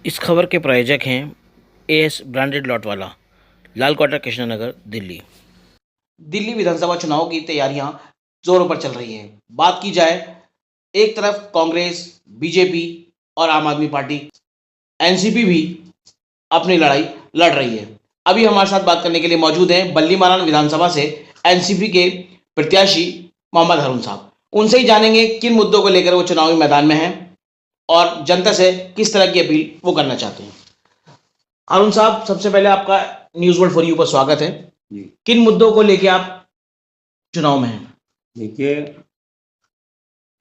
इस खबर के प्रायोजक हैं एएस ब्रांडेड लॉट वाला, लाल क्वार्टर, कृष्णनगर, दिल्ली। दिल्ली विधानसभा चुनाव की तैयारियां जोरों पर चल रही है। बात की जाए, एक तरफ कांग्रेस, बीजेपी और आम आदमी पार्टी, एनसीपी भी अपनी लड़ाई लड़ रही है। अभी हमारे साथ बात करने के लिए मौजूद हैं बल्ली मारान विधानसभा से एनसीपी के प्रत्याशी मोहम्मद हारून साहब। उनसे ही जानेंगे किन मुद्दों को लेकर वो चुनावी मैदान में हैं और जनता से किस तरह की अपील वो करना चाहते हैं। हारून साहब, सबसे पहले आपका न्यूज वर्ल्ड फॉर यू पर स्वागत है। जी किन मुद्दों को लेकर आप चुनाव में हैं? देखिए,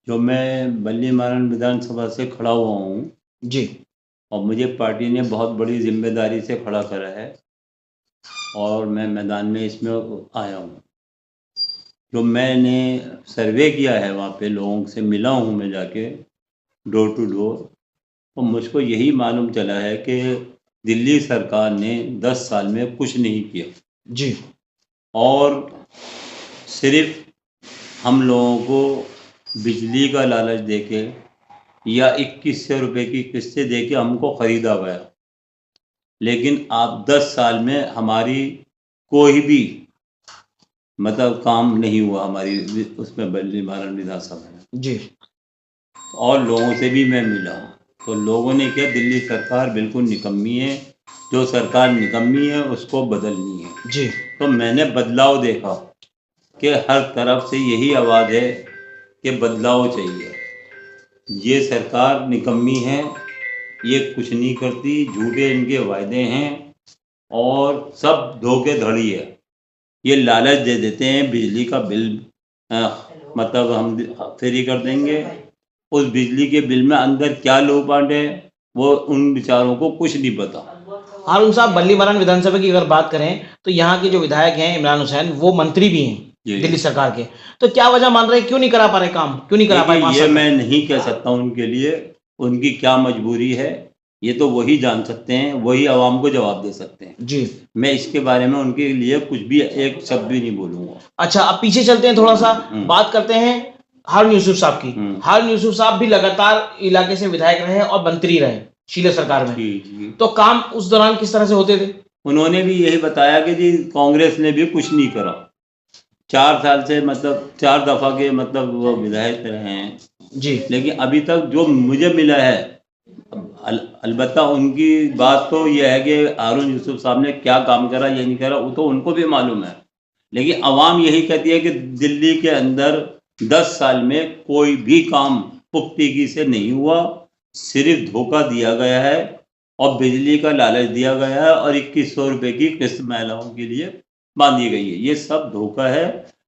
जो मैं बल्ली मारन विधानसभा से खड़ा हुआ हूँ जी और मुझे पार्टी ने बहुत बड़ी जिम्मेदारी से खड़ा करा है और मैं मैदान में इसमें आया हूँ। जो मैंने सर्वे किया है, वहाँ पे लोगों से मिला हूँ मैं जाके डोर टू डोर, तो मुझको यही मालूम चला है कि दिल्ली सरकार ने 10 साल में कुछ नहीं किया जी और सिर्फ हम लोगों को बिजली का लालच देके या 2100 रुपये की किस्तें देके हमको ख़रीदा गया। लेकिन आप 10 साल में हमारी कोई भी मतलब काम नहीं हुआ हमारी उसमें बल्ली मारन विधानसभा में। जी और लोगों से भी मैं मिला हूँ, तो लोगों ने क्या, दिल्ली सरकार बिल्कुल निकम्मी है, जो सरकार निकम्मी है उसको बदलनी है। जी तो मैंने बदलाव देखा कि हर तरफ से यही आवाज़ है कि बदलाव चाहिए। ये सरकार निकम्मी है, ये कुछ नहीं करती, झूठे इनके वायदे हैं और सब धोखेधड़ी है। ये लालच दे देते हैं बिजली का बिल मतलब हम फ्री कर देंगे। उस बिजली के बिल में अंदर क्या लोपाट है वो उन बेचारों को कुछ नहीं पता। हारून साहब, बल्ली मारान विधानसभा की अगर बात करें तो यहाँ के जो विधायक हैं इमरान हुसैन, वो मंत्री भी हैं जी। दिल्ली सरकार के। तो क्या वजह मान रहे हैं, क्यों नहीं करा पा रहे काम, क्यों नहीं करा पाए देखिए, 5 ये साल में? मैं नहीं कह सकता उनके लिए, उनकी क्या मजबूरी है ये तो वही जान सकते हैं, वही आवाम को जवाब दे सकते हैं। जी मैं इसके बारे में उनके लिए कुछ भी एक शब्द भी नहीं बोलूँगा। अच्छा, अब पीछे चलते हैं थोड़ा सा, बात करते हैं हारून यूसुफ साहब की। हारून यूसुफ साहब भी लगातार इलाके से विधायक रहे और मंत्री रहे शीले सरकार में। जी। तो काम उस दौरान किस तरह से होते थे? उन्होंने भी यही बताया कि जी कांग्रेस ने भी कुछ नहीं करा। 4 साल से मतलब 4 दफ़ा के मतलब वो विधायक रहे हैं जी लेकिन अभी तक जो मुझे मिला है, अलबत्ता उनकी बात तो यह है कि हारून यूसुफ साहब ने क्या काम करा ये नहीं करा वो तो उनको भी मालूम है, लेकिन आवाम यही कहती है कि दिल्ली के अंदर 10 साल में कोई भी काम पुख्तगी से नहीं हुआ, सिर्फ धोखा दिया गया है और बिजली का लालच दिया गया है और 2100 रुपये की किस्त महिलाओं के लिए बांधी गई है। ये सब धोखा है,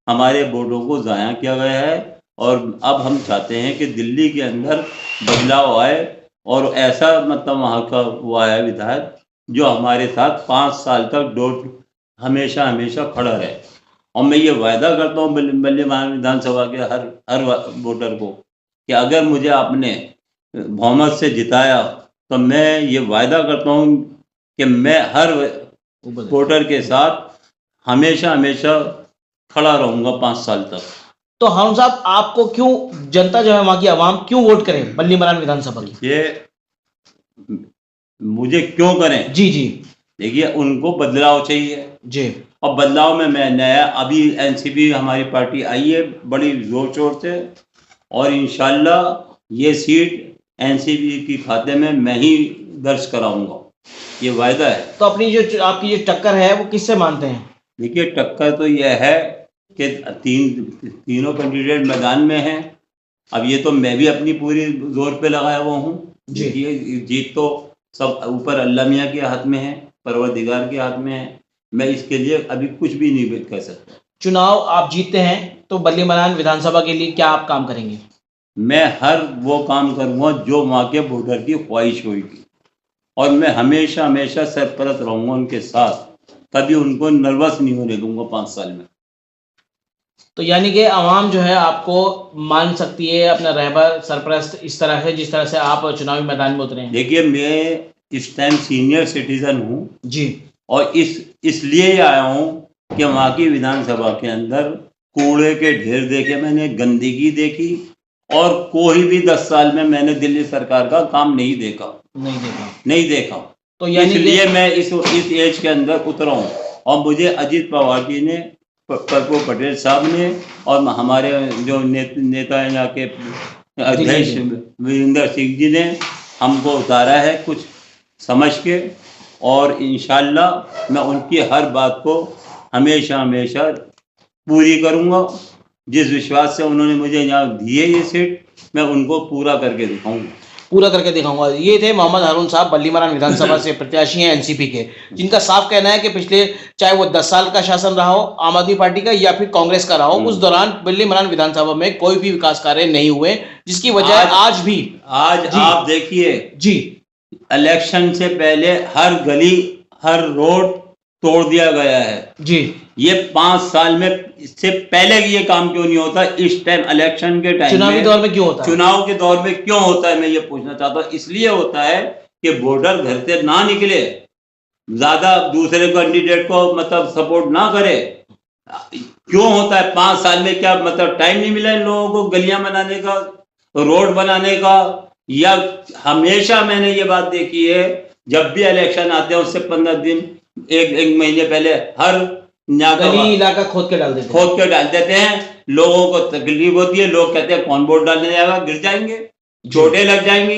हमारे वोटों को ज़ाया किया गया है और अब हम चाहते हैं कि दिल्ली के अंदर बदलाव आए और ऐसा मतलब वहाँ का वो आया विधायक जो हमारे साथ 5 साल तक हमेशा हमेशा खड़ा रहे। और मैं ये वायदा करता हूँ बल्ली मारान विधानसभा के हर वोटर को कि अगर मुझे आपने बहुमत से जिताया तो मैं ये वायदा करता हूँ कि मैं हर वोटर के साथ हमेशा हमेशा खड़ा रहूँगा 5 साल तक। तो हारून साहब, आपको क्यों जनता जो है वहां की आवाम क्यों वोट करे बल्ली मारान विधानसभा की? ये मुझे क्यों करें? जी जी देखिए, उनको बदलाव चाहिए जी और बदलाव में मैं नया, अभी एनसीपी हमारी पार्टी आई है बड़ी जोर शोर से और इंशाल्लाह ये सीट एनसीपी की खाते में मैं ही दर्ज कराऊंगा, ये वायदा है। तो अपनी जो आपकी जो टक्कर है वो किससे मानते हैं? देखिए, टक्कर तो यह है कि तीनों कैंडिडेट मैदान में हैं। अब ये तो मैं भी अपनी पूरी जोर पे लगाया हुआ हूँ। देखिए, जीत तो सब ऊपर अल्लाह मियाँ के हाथ में है, परवरदिगार के हाथ में है। मैं इसके लिए अभी कुछ भी नहीं कह सकता। चुनाव आप जीतते हैं तो बल्ली मारान विधानसभा के लिए क्या आप काम करेंगे? मैं हर वो काम करूँगा जो वहाँ के वोटर की ख्वाहिश होगी और मैं हमेशा हमेशा सरपरस्त रहूँगा उनके साथ, कभी उनको नर्वस नहीं होने दूंगा 5 साल में। तो यानी कि आवाम जो है आपको मान सकती है अपना रहबर सरपरस्त इस तरह से, जिस तरह से आप चुनावी मैदान में उतरे हैं। देखिए, मैं इस टाइम सीनियर सिटीजन हूँ जी और इसलिए आया हूँ कि वहाँ की विधानसभा के अंदर कूड़े के ढेर देखे मैंने, गंदगी देखी और कोई भी 10 साल में मैंने दिल्ली सरकार का काम नहीं देखा, नहीं देखा। तो यानी इसलिए मैं इस एज के अंदर उतरा हूँ। और मुझे अजीत पवार जी ने, प्रफुल्ल पटेल साहब ने और हमारे जो नेता हैं यहाँ के अध्यक्ष वीरेंद्र सिंह जी ने हमको उतारा है कुछ समझ के, और इंशाल्लाह मैं उनकी हर बात को हमेशा हमेशा पूरी करूँगा। जिस विश्वास से उन्होंने मुझे यहाँ दी है ये सीट, मैं उनको पूरा करके दिखाऊंगा। ये थे मोहम्मद हारून साहब, बल्लीमरान विधानसभा से प्रत्याशी हैं एनसीपी के, जिनका साफ कहना है कि पिछले चाहे वो 10 साल का शासन रहा हो आम आदमी पार्टी का या फिर कांग्रेस का रहा हो, उस दौरान बल्लीमरान विधानसभा में कोई भी विकास कार्य नहीं हुए, जिसकी वजह आज आप देखिए जी, इलेक्शन से पहले हर गली हर रोड तोड़ दिया गया है जी। ये 5 साल में, इससे पहले ये काम क्यों नहीं होता? इस टाइम इलेक्शन के टाइम चुनावी दौर में क्यों होता है? चुनाव के दौर में क्यों होता है, मैं ये पूछना चाहता हूँ। इसलिए होता है कि वोटर घर से ना निकले, ज्यादा दूसरे कैंडिडेट को मतलब सपोर्ट ना करे। क्यों होता है? 5 साल में क्या मतलब टाइम नहीं मिला इन लोगों को गलियां बनाने का, रोड बनाने का? या हमेशा मैंने ये बात देखी है, जब भी इलेक्शन आते हैं उससे 15 दिन एक महीने पहले हर गली इलाका खोद के डाल देते हैं। लोगों को तकलीफ होती है, लोग कहते हैं कौन वोट डालने जाएगा, गिर जाएंगे, चोटें लग जाएंगी।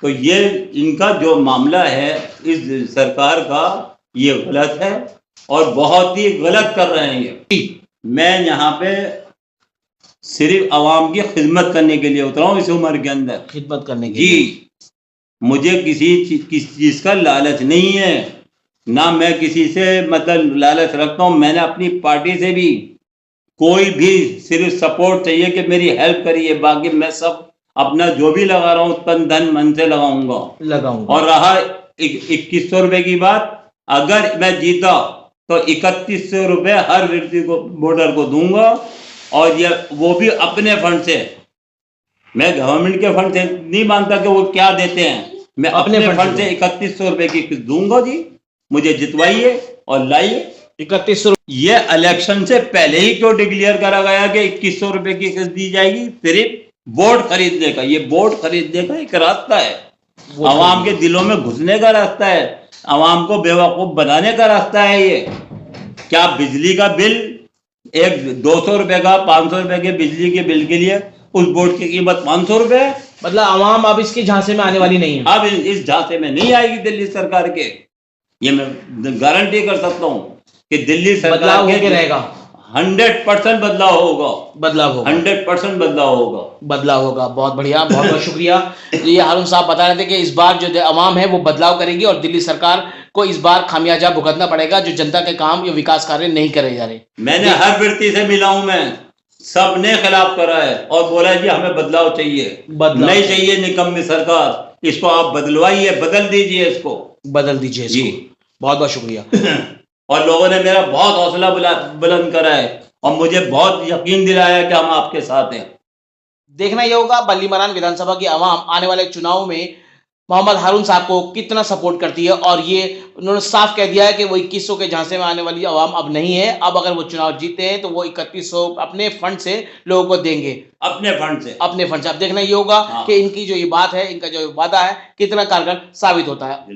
तो ये इनका जो मामला है इस सरकार का, ये गलत है और बहुत ही गलत कर रहे हैं ये। मैं यहाँ पे सिर्फ आवाम की खिदमत करने के लिए उतरा हूँ इस उम्र के अंदर, खिदमत करने के लिए। जी, मुझे किसी चीज का लालच नहीं है, ना मैं किसी से मतलब लालच रखता हूँ। मैंने अपनी पार्टी से भी कोई भी सिर्फ सपोर्ट चाहिए कि मेरी हेल्प करिए, बाकी मैं सब अपना जो भी लगा रहा हूँ तन धन मन से लगाऊंगा। और रहा 2100 रुपए की बात, अगर मैं जीता तो 3100 रुपए हर व्यक्ति को, वोटर को दूंगा, और ये वो भी अपने फंड से। मैं गवर्नमेंट के फंड से नहीं मानता कि वो क्या देते हैं, मैं अपने फंड से 3100 रुपए की किस्त दूंगा जी। मुझे जितवाइए और लाइए 3100। ये इलेक्शन से पहले ही क्यों डिक्लेयर करा गया कि 2100 रुपए की किस्त दी जाएगी? सिर्फ वोट खरीदने का, ये वोट खरीदने का एक रास्ता है, आवाम के दिलों में घुसने का रास्ता है, आवाम को बेवकूफ बनाने का रास्ता है ये। क्या बिजली का बिल एक 200 रुपए का 500 रुपए के बिजली के बिल के लिए उस वोट की कीमत 500 रुपए है? मतलब आवाम अब इसके झांसे में आने वाली नहीं है, अब इस झांसे में नहीं आएगी दिल्ली सरकार के, ये मैं गारंटी कर सकता हूँ कि दिल्ली सरकार बदलाव होके रहेगा, 100% बदलाव होगा, 100% बदलाव होगा। बहुत बढ़िया, बहुत बहुत शुक्रिया। ये हारून साहब बता रहे थे कि इस बार जो अवाम है वो बदलाव करेगी और दिल्ली सरकार को इस बार खामियाजा भुगतना पड़ेगा जो जनता के काम या विकास कार्य नहीं करे जा रहे। मैंने हर व्यक्ति से मिला हूं, मैं सबने खिलाफ करा है और बोला जी हमें बदलाव चाहिए, नहीं चाहिए निकम्मी सरकार, इसको आप बदलवाइए, बदल दीजिए इसको। बहुत बहुत शुक्रिया। और लोगों ने मेरा बहुत हौसला बुलंद करा है और मुझे बहुत यकीन दिलाया कि हम आपके साथ हैं। देखना ये होगा बल्लीमरान विधानसभा की आवाम आने वाले चुनाव में मोहम्मद हारून साहब को कितना सपोर्ट करती है, और ये उन्होंने साफ कह दिया है कि वो 2100 के झांसे में आने वाली आवाम अब नहीं है। अब अगर वो चुनाव जीते हैं तो वो 3100 अपने फंड से लोगों को देंगे, अपने फंड से। अब देखना ये होगा कि इनकी जो ये बात है, इनका जो वादा है कितना कारगर साबित होता है।